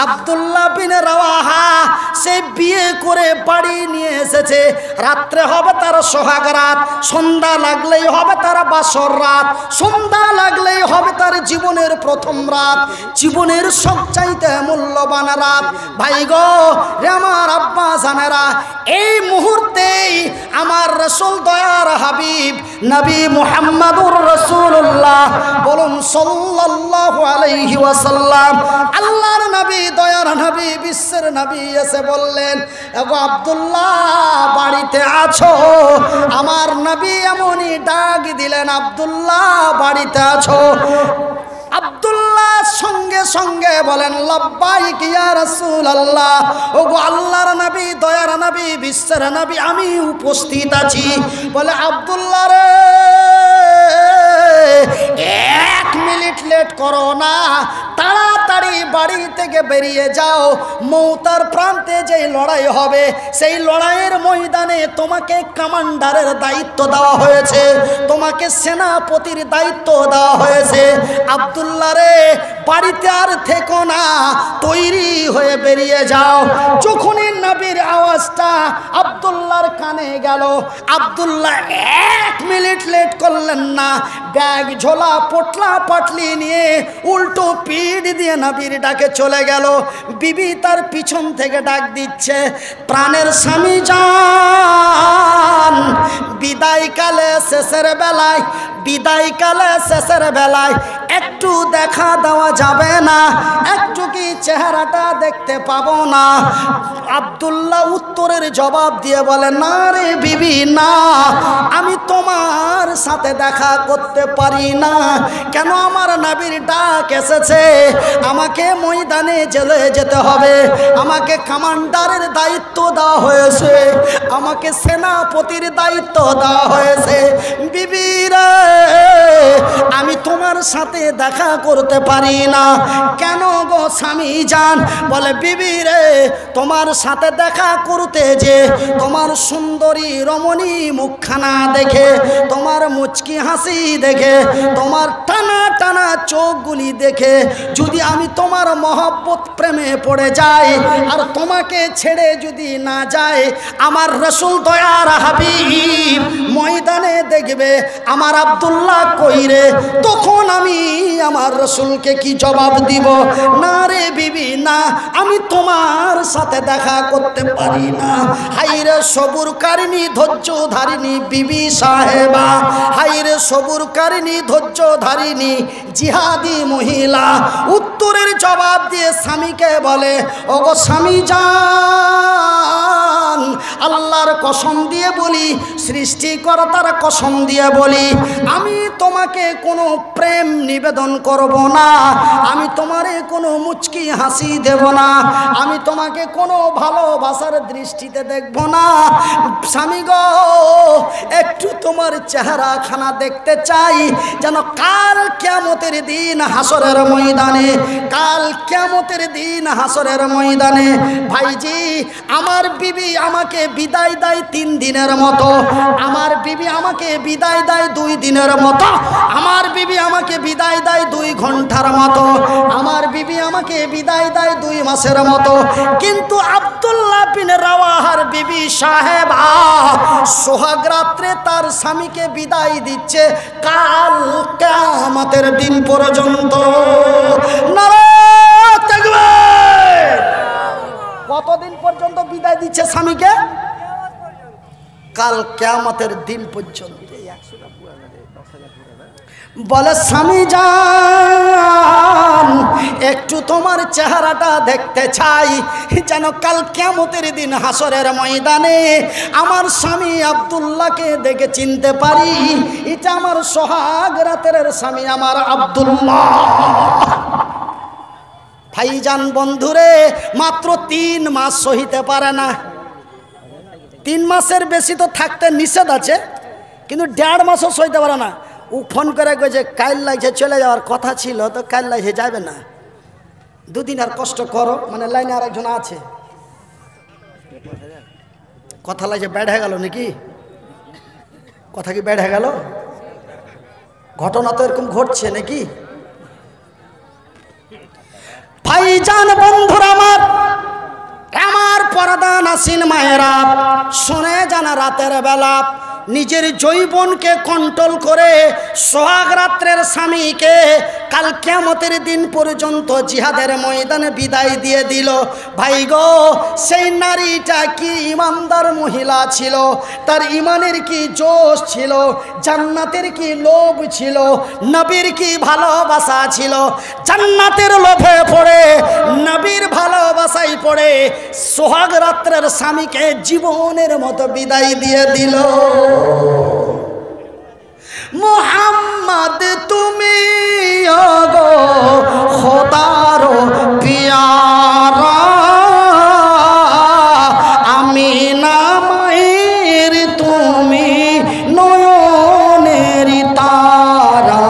আব্দুল্লাহ বিন রাওয়াহা সে বিয়ে করে বাড়ি নিয়ে এসেছে। রাত্রে হবে তার সোহাগ রাত, সন্ধ্যা লাগলেই হবে তার বাসর রাত, সন্ধ্যা লাগলেই হবে তার জীবনের প্রথম রাত, জীবনের সবচাইতে মূল্যবান রাত। ভাই গো রে আমার আব্বা জানেরা, এই মুহূর্তেই আমার রাসূল দয়ার হাবিব নবী মুহাম্মদুর রাসূলুল্লাহ বলুন সাল্লাল্লাহু আলাইহি ওয়াসাল্লাম, আল্লাহর নবী দয়ার নবী বিশ্বের নবী এসে বললেন, এগো আব্দুল্লাহ বাড়িতে আছো? আমার নবী এমনই ডাক দিলেন, আব্দুল্লাহ বাড়িতে আছো? আব্দুল্লাহ সঙ্গে সঙ্গে বলেন, লাব্বাইক ইয়া রাসূলুল্লাহ, ওগো আল্লাহর নবী দয়ার নবী বিশ্বের নবী আমি উপস্থিত আছি। বলে, আব্দুল্লাহ রে, 1 মিনিট লেট করো না, তাড়াতাড়ি বাড়ি থেকে বেরিয়ে যাও। মৌতার প্রান্তে যেই লড়াই হবে সেই লড়াইয়ের ময়দানে তোমাকে কমান্ডারের দায়িত্ব দেওয়া হয়েছে, তোমাকে সেনাপতির দায়িত্ব দেওয়া হয়েছে। আব্দুল্লাহ রে, বাড়িতে আর থেকো না, তৈরি হয়ে বেরিয়ে যাও। যখনই নবীর আওয়াজটা আব্দুল্লাহর কানে গেল, আব্দুল্লাহ 1 মিনিট লেট করলেন না, ব্যাগ ঝোলা পটলা পাটলি নিয়ে উল্টো পিঠ দিয়ে নবীর ডাকে চলে গেল। বিবি তার পিছন থেকে ডাক দিচ্ছে, প্রাণের স্বামী জান, বিদায়কালে শেষের বেলায়, বিদায়কালে শেষের বেলায় একটু দেখা দেওয়া যাবে না? একটু কি চেহারাটা দেখতে পাবো না? আব্দুল্লাহ উত্তরের জবাব দিয়ে বলে, না রে বিবি না, আমি তোমার সাথে দেখা করতে পারি না। কেন? আমার নবীর ডাক এসেছে, আমাকে ময়দানে জেলে যেতে হবে, আমাকে কমান্ডারের দায়িত্ব দেওয়া হয়েছে, আমাকে সেনাপতির দায়িত্ব দেওয়া হয়েছে। বিবি রে, আমি তোমার সাথে দেখা করতে পারি না। কেন গো স্বামী জান? বলে, বিবি রে, তোমার সাথে দেখা করতে যে তোমার সুন্দরী রমণী মুখখানা দেখে, তোমার মুচকি হাসি দেখে, তোমার টানা টানা চোখগুলি দেখে যদি আমি তোমার মহব্বত প্রেমে পড়ে যাই আর তোমাকে ছেড়ে যদি না যায়, আমার রাসূল দয়ার হাবিব ময়দানে দেখবে আমার আব্দুল্লাহ কইরে, তখন আমি আমার রাসূলকে কি জবাব দিব? না রে বিবি না, আমি তোমার সাথে দেখা করতে পারি না। হাইরে সবুরকারিনী ধৈর্য ধারিনী বিবি সাহেবা, হাইরে সবুরকারিনী ধৈর্য ধারিনী জিহাদি মহিলা উত্তরের জবাব দিয়ে স্বামীকে বলে, ওগো স্বামী জান, আল্লাহর কসম দিয়ে বলি, সৃষ্টিকর্তার কসম দিয়ে বলি, আমি তোমাকে কোনো প্রেম নিবেদন করব না, আমি তোমারে কোনো মুচকি হাসি দেব না, আমি তোমাকে কোনো ভালোবাসার দৃষ্টিতে দেখব না। স্বামী গো, একটু তোমার চেহারা খানা দেখতে চাই, যেন কাল কিয়ামতের দিন হাসরের ময়দানে, কাল কিয়ামতের দিন হাসরের ময়দানে ভাইজি আমার বিবি আমাকে বিদায় দেয় 3 দিনের মতো, আমার বিবি আমাকে বিদায় দেয় 2 দিনের মতো, আমার বিবি আমাকে বিদায় দেয় 2 ঘন্টার মতো, আমার বিবি আমাকে বিদায় দেয় 2 মাসের মতো। কিন্তু আব্দুল্লাহ বিন রাওয়াহার বিবি সাহেবা সোহাগ রাত্রে তার স্বামীকে বিদায় দিচ্ছে কাল কিয়ামতের দিন পর্যন্ত। নারায়ে তাকবীর! কতদিন পর্যন্ত বিদায় দিচ্ছে স্বামীকে? কাল কিয়ামতের দিন পর্যন্ত। বলে, স্বামী জান, একটু তোমার চেহারাটা দেখতে চাই, যেন কাল কিয়ামতের দিন হাসরের ময়দানে আমার স্বামী আব্দুল্লাহকে দেখে চিনতে পারি, এটা আমার সোহাগ রাতের স্বামী আমার আব্দুল্লাহ। ভাইজান বন্ধুরে, মাত্র 3 মাস সহিতে পারে না। 3 মাসের বেশি তো থাকতে নিষেধ আছে, কিন্তু 1.5 মাসও সইতে পারে না। ও ফোন করে কইছে কাল লাগছে চলে যাওয়ার কথা ছিল, তো কাল লাগছে যাবে না, 2 দিন আর কষ্ট করো। মানে লাইনে আর একজন আছে, কথা লাগছে বেড়ে গেল নাকি? কথা কি বেড়ে গেল? ঘটনা তো এরকম ঘটছে নাকি? ভাইজান বন্ধুরা মাসিন মায়েরা শুনে জানা রাতের বেলা নিজের যৌবনকে কন্ট্রোল করে সোহাগ রাত্রের স্বামীকে কাল কিয়ামতের দিন পর্যন্ত জিহাদের ময়দানে বিদায় দিয়ে দিল। ভাই গো, সেই নারীটা কি ইমানদার মহিলা ছিল, তার ইমানের কি জোশ ছিল, জান্নাতের কি লোভ ছিল, নবীর কি ভালোবাসা ছিল। জান্নাতের লোভে পড়ে, নবীর ভালোবাসায় পড়ে সোহাগ রাত্রের স্বামীকে জীবনের মতো বিদায় দিয়ে দিল। মোহাম্মদ তুমি ওগো খোদার পিয়ারা, আমিনা মায়ের তুমি নয়নের তারা,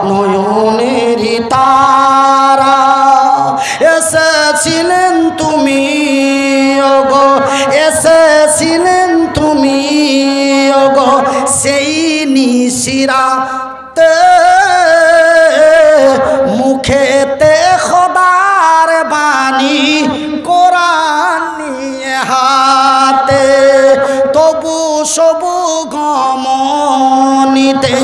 নয়নের তারা। এসেছিলেন তুমি ওগো, এসেছিলেন তুমি ওগো সেই নিশিরাতে, মুখেতে খোদার বাণী কোরআন নিয়ে হাতে, তবু সবু গমনিতে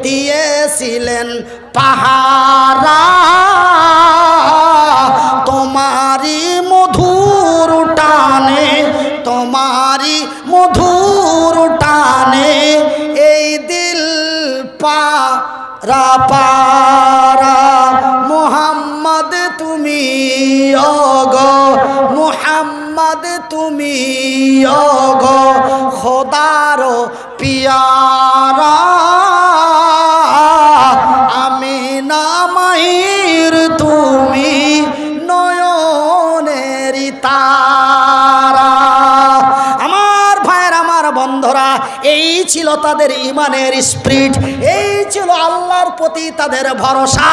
দিয়েছিলেন পাহারা। তোমারি মধুর টানে, তোমারি মধুর টানে এই দিল পারা পারা। মুহাম্মদ তুমি ওগো, মুহাম্মদ তুমি ওগো খোদার পিয়ারা, আমিনা মায়ের তুমি নয়নের তারা। আমার ভাইয়ের, আমার বন্ধুরা, এই ছিল তাদের ইমানের স্পিরিট, এই ছিল আল্লাহর প্রতি তাদের ভরসা,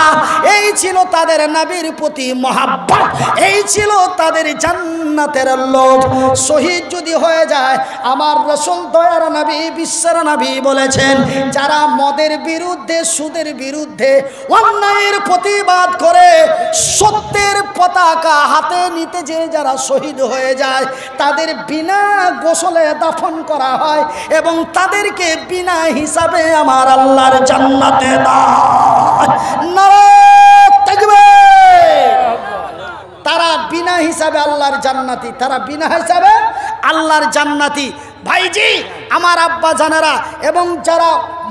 এই ছিল তাদের নবীর প্রতি মহাব্বত, এই ছিল তাদের জান্নাতের লোভ। শহীদ যদি হয়ে যায়, আমার রাসূল দয়ার নবী বিশ্বের নবী বলেছেন, যারা মদের বিরুদ্ধে, সুদের বিরুদ্ধে, অন্যায়ের প্রতিবাদ করে সত্যের পতাকা হাতে নিতে যে যারা শহীদ হয়ে যায়, তাদের বিনা গোসলে দাফন করা হয় এবং তাদেরকে বিনা হিসাবে আমার আল্লাহর জান্নাতে দেয়। নারায়ে তাকবীর। তারা বিনা হিসাবে আল্লাহর জান্নাতি, তারা বিনা হিসাবে আল্লাহর জান্নাতি। ভাইজি, আমার আব্বা জানারা, এবং যারা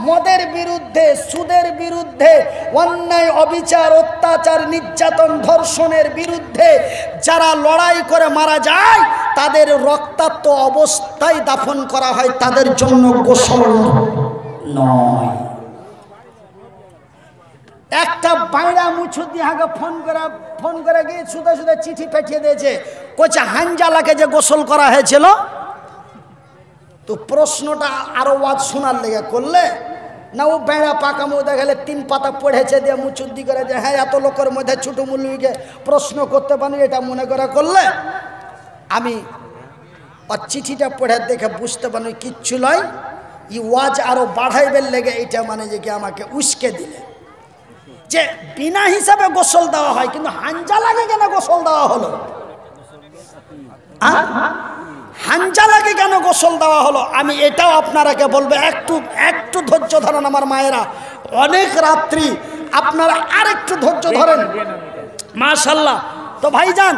মদের বিরুদ্ধে, সুদের বিরুদ্ধে, অন্যায় অবিচার, অত্যাচার, নির্যাতন, ধর্ষণের বিরুদ্ধে যারা লড়াই করে মারা যায়, তাদের রক্তাক্ত অবস্থায় দাফন করা হয়, তাদের জন্য গোসল নয়। একটা বাইরা মুছু দিয়ে আগে ফোন করে গিয়ে সুদা সুদা চিঠি পাঠিয়ে দিয়েছে, কোচা হানজালাকে যে গোসল করা হয়েছিল। তো প্রশ্নটা আরো ওয়াজ শোনার লেগে করলে না, ও বেড়া পাকা মধ্যে গেলে 3 পাতা পড়েছে দিয়ে মুচুদ্দি করে যে হ্যাঁ এত লোকের মধ্যে ছোট মুলুইকে প্রশ্ন করতে পারি, এটা মনে করে করলে আমি আর চিঠিটা পড়ে দেখে বুঝতে পারি কিচ্ছু নয়, ই ওয়াজ আরো বাড়াইবার লেগে এটা মানে যে কি আমাকে উস্কে দিলে যে বিনা হিসাবে গোসল দেওয়া হয়, কিন্তু হানজালাকে কেন গোসল দেওয়া হলো? হানজালাকে কেন গোসল দেওয়া হলো? আমি এটাও আপনারাকে বলবো, একটু ধৈর্য ধরেন আমার মায়েরা, অনেক রাত্রি, আপনারা আরেকটু ধৈর্য ধরেন। মাশাআল্লাহ। তো ভাইজান,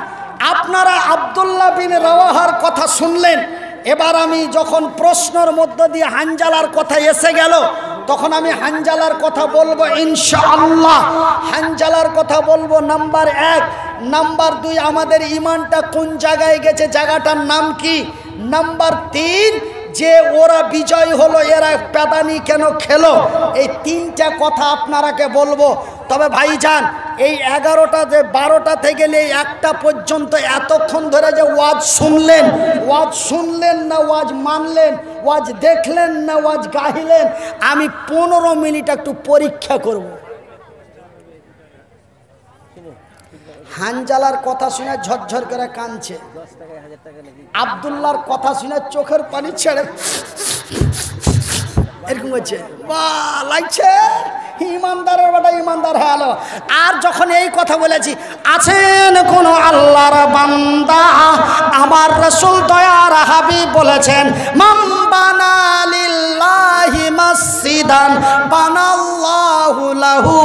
আপনারা আব্দুল্লাহ বিন রাওয়াহার কথা শুনলেন। এবার আমি যখন প্রশ্নের মধ্য দিয়ে হানজালার কথা এসে গেল, তখন আমি হানজালার কথা বলবো ইনশাআল্লাহ। হানজালার কথা বলবো নাম্বার 1। নাম্বার 2, আমাদের ইমানটা কোন জায়গায় গেছে, জায়গাটার নাম কি। নাম্বার 3, যে ওরা বিজয় হলো, এরা প্যাদানি কেন খেলো। এই 3টা কথা আপনারাকে বলবো। তবে ভাইজান, এই 11টা যে 12টা থেকে এই 1টা পর্যন্ত এতক্ষণ ধরে যে ওয়াজ শুনলেন না ওয়াজ মানলেন, ওয়াজ দেখলেন না ওয়াজ গাইলেন, আমি 15 মিনিট একটু পরীক্ষা করব। হানজালার কথা শুনে ঝরঝর করে কাঁদছে, আব্দুল্লাহর কথা শুনে চোখের পানি ছেড়ে এরকম হচ্ছে, বাহ লাগছে, ইমানদারের বেটা ইমানদার হয়ে গেল। আর যখন এই কথা বলেছি, আছেন কোন আল্লাহর বান্দা আমার রাসূল দয়ার হাবিব বলেছেন, মান বানা লিল্লাহি মাসজিদান বানাল্লাহু লাহু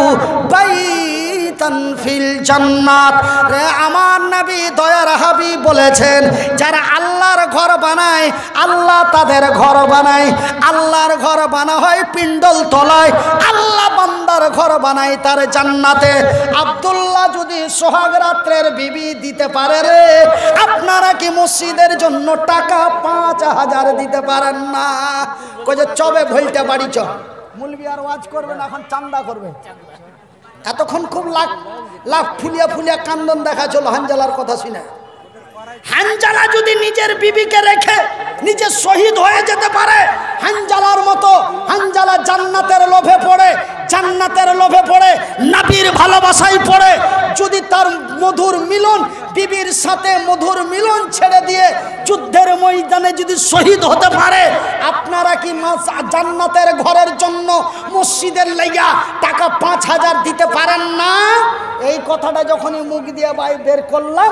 বাইতান ফিল জান্নাত। রে আমার নবী দয়ার হাবিব বলেছেন, যারা আল্লাহর ঘর বানায় আল্লাহ তাদের ঘর বানায়। আল্লাহর ঘর বানা হয় পিণ্ডল তলায়, আল্লাহ বান্দার ঘর বানায় তার জান্নাতে। আব্দুল্লাহ যদি সোহাগ রাত্রের বিবি দিতে পারে রে, আপনারা কি মসজিদের জন্য টাকা 5,000 দিতে পারেন না? কই যে চবে ভুলতে বাড়ি চ, মুলবি আর ওয়াজ করবে না, এখন চান্দা করবে। এতক্ষণ খুব লাখ লাখ ফুলিয়া ফুলিয়া কান্দন দেখা চলো হানজালার কথা শুনে। হানজালা যদি নিজের বিবিকে রেখে নিজে শহীদ হয়ে যেতে পারে হানজালার মতো, হানজালা জান্নাতের লোভে পড়ে, জান্নাতের লোভে পড়ে, নবীর ভালোবাসায় পড়ে, যদি তার মধুর মিলন বিবির সাথে মধুর মিলন ছেড়ে দিয়ে যুদ্ধের ময়দানে যদি শহীদ হতে পারে, আপনারা কি জান্নাতের ঘরের জন্য মসজিদের লাইগা টাকা 5,000 দিতে পারেন না? এই কথাটা যখনই মুখ দিয়ে বের করলাম